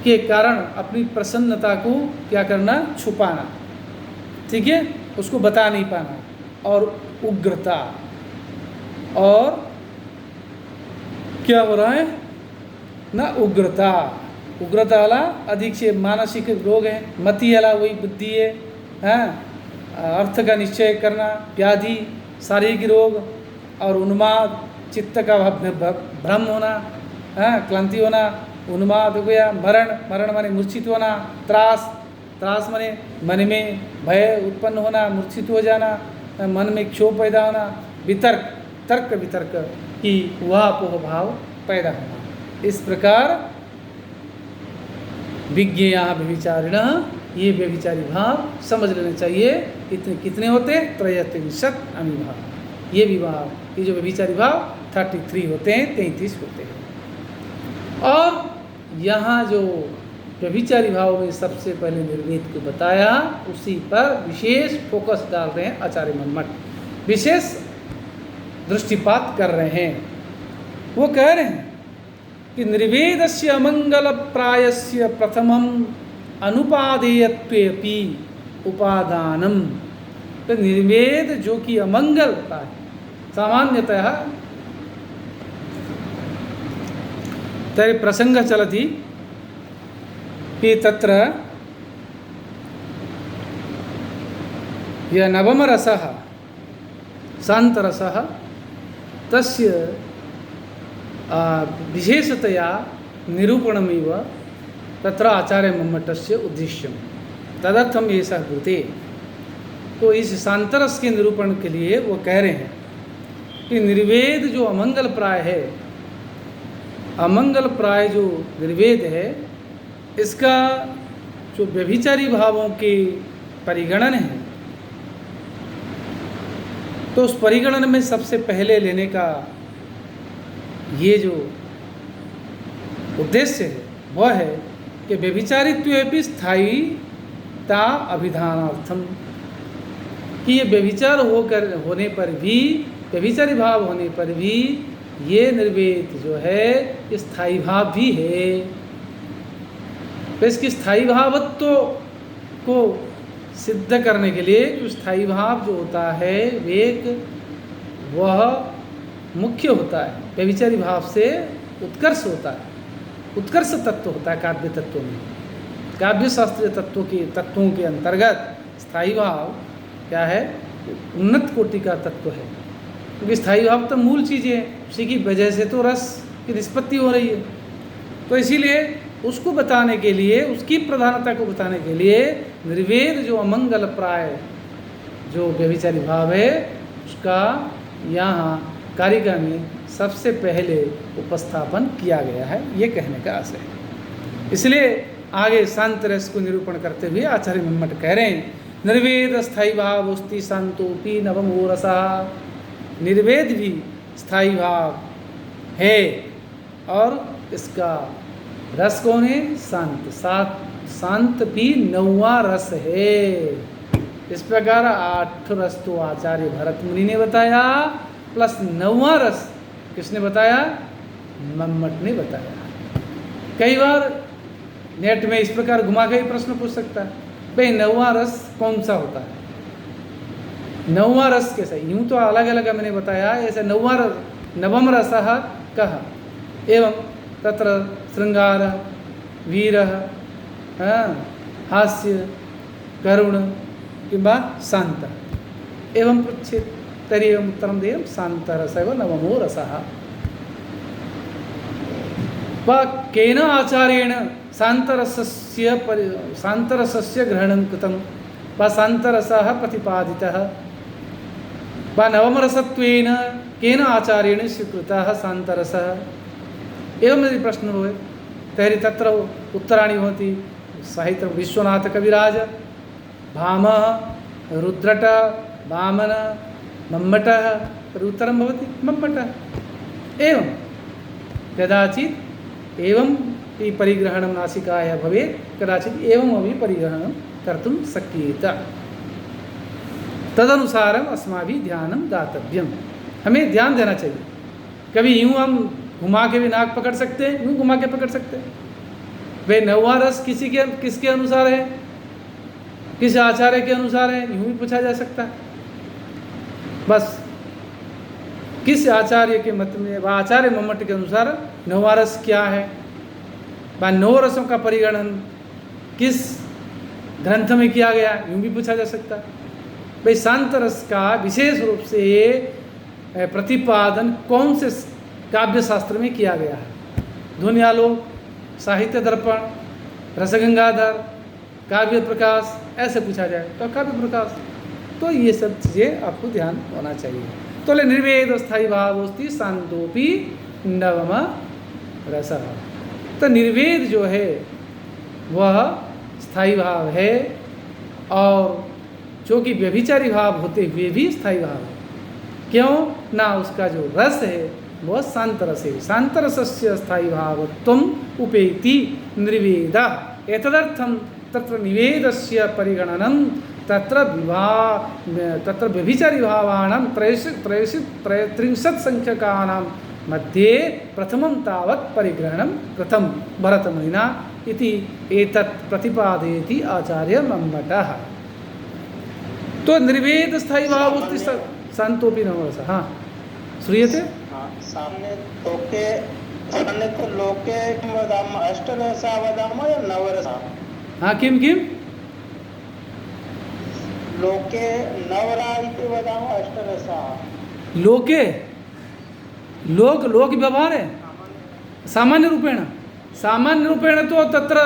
के कारण अपनी प्रसन्नता को क्या करना, छुपाना, ठीक है, उसको बता नहीं पाना। और उग्रता, और क्या हो रहा है ना, उग्रता वाला अधिक से मानसिक रोग है, मति वाला वही बुद्धि है, अर्थ का निश्चय करना, व्याधि शारीरिक रोग, और उन्माद चित्त का भ्रम होना, क्लांति होना, उन्माद हो गया, मरण माने मूर्छित होना, त्रास माने मन में भय उत्पन्न होना, मूर्छित हो जाना, मन में क्षोभ पैदा होना, तर्क वितर्क की उहापोह भाव पैदा होना। इस प्रकार विज्ञेया व्यभिचारिण, ये व्यभिचारी भाव समझ लेना चाहिए। कितने होते? 33 अमीभाव। ये विभाव, ये जो व्यभिचारी भाव 33 होते हैं, 33 होते हैं। और यहाँ जो व्यभिचारी भाव में सबसे पहले निर्वेद को बताया, उसी पर विशेष फोकस डाल रहे हैं आचार्य मम्मट, विशेष दृष्टिपात कर रहे हैं। वो कह रहे हैं कि निर्वेदस्य अमंगल प्रायस्य प्रथमम अनुपादेयत्वेपि उपादानम। तो निर्वेद जो कि अमंगल प्राय, सामान्यतः तर्हि प्रसंग चलति कि तत्र यः नवमरसः शान्तरसः तस्य विशेषतया निरूपणमेव तत्र आचार्य मम्मटस्य उद्देश्यं, तदर्थम एषः कृते। तो इस शान्तरस के निरूपण के लिए वो कह रहे हैं कि निर्वेद जो अमंगल प्राय है, अमंगल प्राय जो निर्वेद है, इसका जो व्यभिचारी भावों के परिगणन है, तो उस परिगणन में सबसे पहले लेने का ये जो उद्देश्य है वह है कि व्यभिचारित्वेपि स्थायीता अभिधानार्थम, कि ये व्यभिचार होने पर भी, व्यभिचारी भाव होने पर भी ये निर्वेद जो है ये स्थायी भाव भी है। तो इसकी स्थायी भावत्व को सिद्ध करने के लिए जो स्थायी भाव जो होता है वेग, वह मुख्य होता है, व्यभिचारी भाव से उत्कर्ष होता है, उत्कर्ष तत्व होता है काव्य तत्वों में। काव्य शास्त्रीय तत्वों के अंतर्गत स्थायी भाव क्या है, उन्नत कोटि का तत्व है, क्योंकि स्थायी भाव तो मूल चीज़ है, उसी की वजह से तो रस की निष्पत्ति हो रही है। तो इसीलिए उसको बताने के लिए, उसकी प्रधानता को बताने के लिए निर्वेद जो अमंगल प्राय जो व्यभिचारी भाव है, उसका यहाँ कारिका में सबसे पहले उपस्थापन किया गया है, ये कहने का आशय है। इसलिए आगे शांत रस को निरूपण करते हुए आचार्य मम्मट कह रहे हैं, निर्वेद स्थायी भाव उस्ति शांतोपि नवमो रसः। निर्वेद भी स्थायी भाव है, और इसका रस कौन है? शांत। शांत भी 9वां रस है। इस प्रकार 8 रस तो आचार्य भरत मुनि ने बताया, प्लस 9वां रस किसने बताया? मम्मट ने बताया। कई बार नेट में इस प्रकार घुमा के प्रश्न पूछ सकता है, भाई 9वां रस कौन सा होता है, 9वां रस कैसा? यूँ तो अलग अलग मैंने बताया, ऐसे नवम रसः कः एवं तत्र श्रृंगार वीर हास्य करुण किंवा शांत एवं पृच्छेत् तर्हि एवं उत्तरं देयं शान्तरस एव नवमो रसः। वा केन आचार्येण शान्तरसस्य ग्रहणं कृतं वा शान्तरसः प्रतिपादितः वा नवमरसत्वेन केन आचार्येण स्वीकृतः शान्तरसः। एवं यदि प्रश्न भवेत् तर्हि तत्र उत्तराणि भवन्ति साहित्यं विश्वनाथ कविराज, भामः, रुद्रट, वामन, मम्मटः, तर्हि उत्तरं भवति मम्मटः। एवं कदाचित् एवं परिग्रहणं नासिकाय भवेत्, कदाचित् एवमपि परिग्रहणं कर्तुं शक्येत। तदनुसारम अस्माभिः ध्यानं दातव्यम। हमें ध्यान देना चाहिए। कभी यूं हम घुमा के भी नाक पकड़ सकते हैं, यूं घुमा के पकड़ सकते हैं। वे नौवां रस किसके अनुसार है, किस आचार्य के अनुसार है, यूं भी पूछा जा सकता है। बस किस आचार्य के मत में, व आचार्य मम्मट के अनुसार नौवां रस क्या है, व नौ रसों का परिगणन किस ग्रंथ में किया गया, यूं भी पूछा जा सकता है। भाई शांत रस का विशेष रूप से प्रतिपादन कौन से काव्य शास्त्र में किया गया है? ध्वन्यालोक, साहित्य दर्पण, रसगंगाधर, काव्य प्रकाश, ऐसे पूछा जाए तो काव्य प्रकाश। तो ये सब चीज़ें आपको ध्यान होना चाहिए। तो ले निर्वेद स्थायी भावोस्ति शांतोपि नवम रस। तो निर्वेद जो है वह स्थायी भाव है, और जो कि व्यभिचारी भाव होते हुए भी स्थायी भाव है। क्यों ना? उसका जो रस है वह शांत रस है। शांत रसस्य स्थायी भावत्वम उपेति निर्वेद। एतदर्थम तत्र निवेदस्य परिगणनं तत्र व्यभिचारी भावानां 33 संख्यकानां मध्ये प्रथमं तावत् परिग्रहणं कृतं भरतमुनिना इति एतत् प्रतिपादयति आचार्य मम्मटः। तो निर्वेद स्थायी भाव शांतोपि नवरस। हाँ, श्रूयते? सामने तो लोके किं वदामः, अष्टरसा वदामः या नवरसा? हाँ, किं किं लोके नवरा इति वदामः, अष्टरसा लोके लोक व्यवहार है सामान्य रूपेण तो तत्र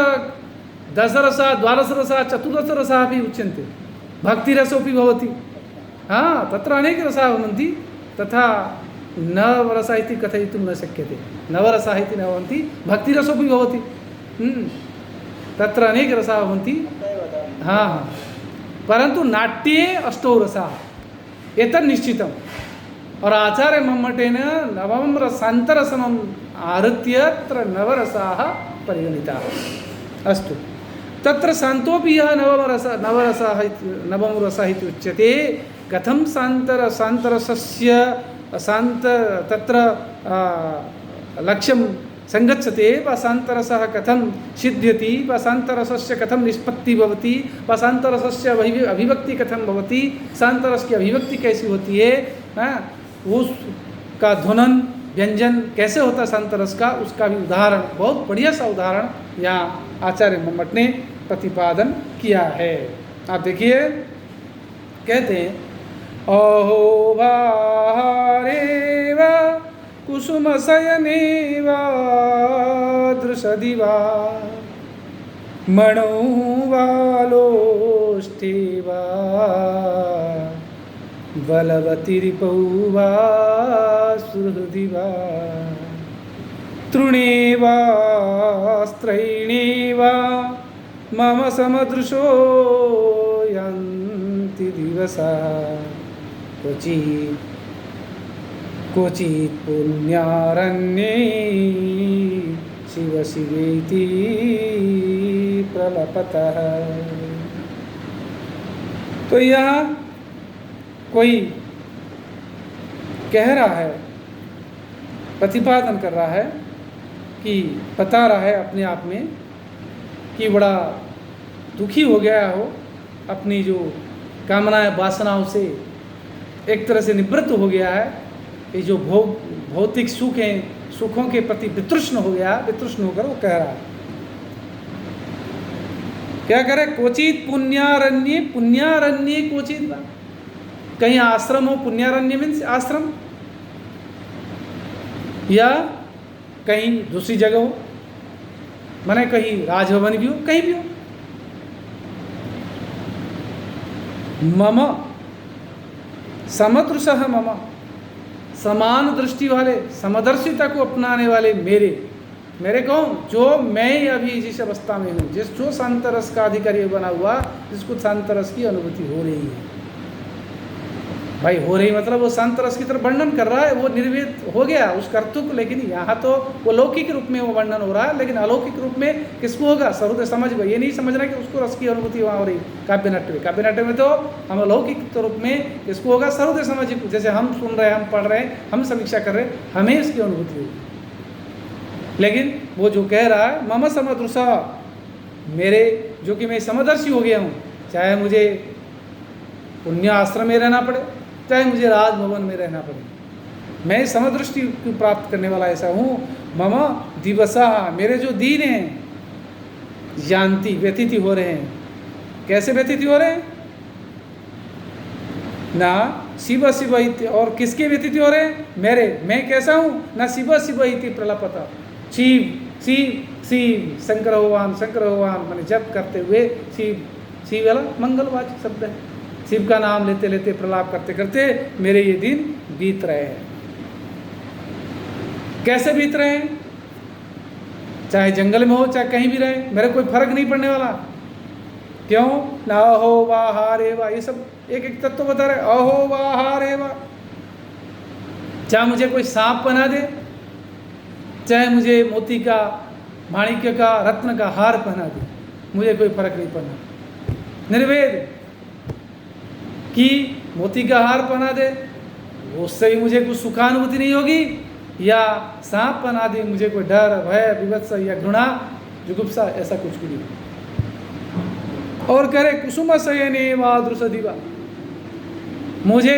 दशरसा, द्वादशरसा, चतुर्दशरसा अपि उच्यन्ते। भक्तिरसोपि भवति। हाँ, तत्र अनेक रसाः भवन्ति, तथा नवरसः इति कथयितुं न शक्यते। नवरसाः इति न भवन्ति, भक्तिरसोपि भवति। तत्र अनेक रसाः भवन्ति। हाँ हाँ, परन्तु नाट्ये अष्टौ रसाः एतत् निश्चितम्। और आचार्य मम्मटेन नवमं रसान्तरसमम् आहृत्य तत्र नवरसाः परिगणिताः। अस्तु, तत्र शान्तोपि यः नवमो रसः इति उच्यते। कथं शान्तरसस्य तत्र लक्ष्यं संगच्छते, वा शान्तरसः कथं सिद्ध्यति, वा शान्तरसस्य कथं निष्पत्ति भवति, वा शान्तरसस्य अभिव्यक्ति कथं भवति, शान्तरस की अभिव्यक्ति कैसी होती है, उसका ध्वनन व्यंजन कैसे होता है शांतरस का, उसका भी उदाहरण, बहुत बढ़िया सा उदाहरण यहाँ आचार्य मम्मट ने प्रतिपादन किया है। आप देखिए, कहते हैं अहो भारेव कुसुमशयनेव दृशदिवा मणौ वालोष्ठेव बलवतिरिपौ वा सुहृदि वा तृणेवास्त्रैणेव मम समदृशो यन्ति दिवसा क्वचित् पुण्यारण्ये शिव शिवेति प्रलपतः। तो यहाँ कोई कह रहा है, प्रतिपादन कर रहा है, कि बता रहा है अपने आप में कि बड़ा दुखी हो गया हो, अपनी जो कामनाएं वासनाओं से एक तरह से निवृत्त हो गया है। ये जो भौतिक सुख हैं, सुखों के प्रति वितृष्ण हो गया, वितृष्ण होकर वो कह रहा है, क्या करे? क्वचित पुण्यारण्ये, पुण्यारण्ये क्वचित, कहीं आश्रम हो, पुण्यारण्य मीन्स आश्रम, या कहीं दूसरी जगह हो, माने कहीं राजभवन भी हो, कहीं भी हो। मम समदृशः, मम समान दृष्टि वाले, समदर्शिता को अपनाने वाले मेरे कौन? जो मैं अभी जिस अवस्था में हूँ, जो शांतरस का अधिकारी बना हुआ, जिसको शांतरस की अनुभूति हो रही है। भाई हो रही मतलब वो शांत रस की तरफ वर्णन कर रहा है, वो निर्वेद हो गया उस कर्तुक, लेकिन यहाँ तो वो लौकिक रूप में वो वर्णन हो रहा है, लेकिन अलौकिक रूप में किसको होगा? सर्वोदय समझ को। ये नहीं समझना कि उसको रस की अनुभूति वहाँ हो रही काव्य नाट्य में। काव्य नाट्य में तो हम अलौकिक रूप में किसको होगा? सर्वोदय समझ को। जैसे हम सुन रहे हैं, हम पढ़ रहे हैं, हम समीक्षा कर रहे हैं, हमें इसकी अनुभूति होगी। लेकिन वो जो कह रहा है मम समदृशा, मेरे जो कि मैं समदर्शी हो गया हूँ, चाहे मुझे पुण्य आश्रम में रहना पड़े, चाहे मुझे राजभवन में रहना पड़े, मैं समदृष्टि को प्राप्त करने वाला ऐसा हूँ। मम दिवसा, मेरे जो दिन हैं, जानती व्यतीत हो रहे हैं। कैसे व्यतीत हो रहे हैं? ना शिव शिव इति, और किसके व्यतीत हो रहे हैं? मेरे। मैं कैसा हूँ? ना शिव शिव इति प्रलपता, शिव शिव शिव, शंकर भगवान मैंने जप करते हुए शिव शिव वाला मंगलवाचक शब्द है। शिव का नाम लेते लेते प्रलाप करते करते मेरे ये दिन बीत रहे हैं। कैसे बीत रहे हैं? चाहे जंगल में हो, चाहे कहीं भी रहे, मेरे कोई फर्क नहीं पड़ने वाला। क्यों? ना अहो वाह रे वाह, ये सब एक एक तत्व बता रहे। अहो वाह रे वाह, चाहे मुझे कोई सांप बना दे, चाहे मुझे मोती का, माणिक्य का, रत्न का हार पहना दे, मुझे कोई फर्क नहीं पड़ना। निर्वेद कि मोती का हार पहना दे, उससे भी मुझे कुछ सुखानुभूति नहीं होगी, या सांप पहना दे, मुझे कोई डर, भय, विवत्स या घृणा, जुगुप्सा, ऐसा कुछ भी नहीं। और कह रहे कुसुम शयने वादृश दिवा, मुझे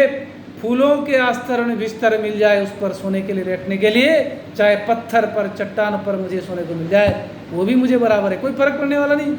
फूलों के आस्तरण बिस्तर मिल जाए, उस पर सोने के लिए, बैठने के लिए, चाहे पत्थर पर, चट्टान पर मुझे सोने को मिल जाए, वो भी मुझे बराबर है, कोई फर्क पड़ने वाला नहीं।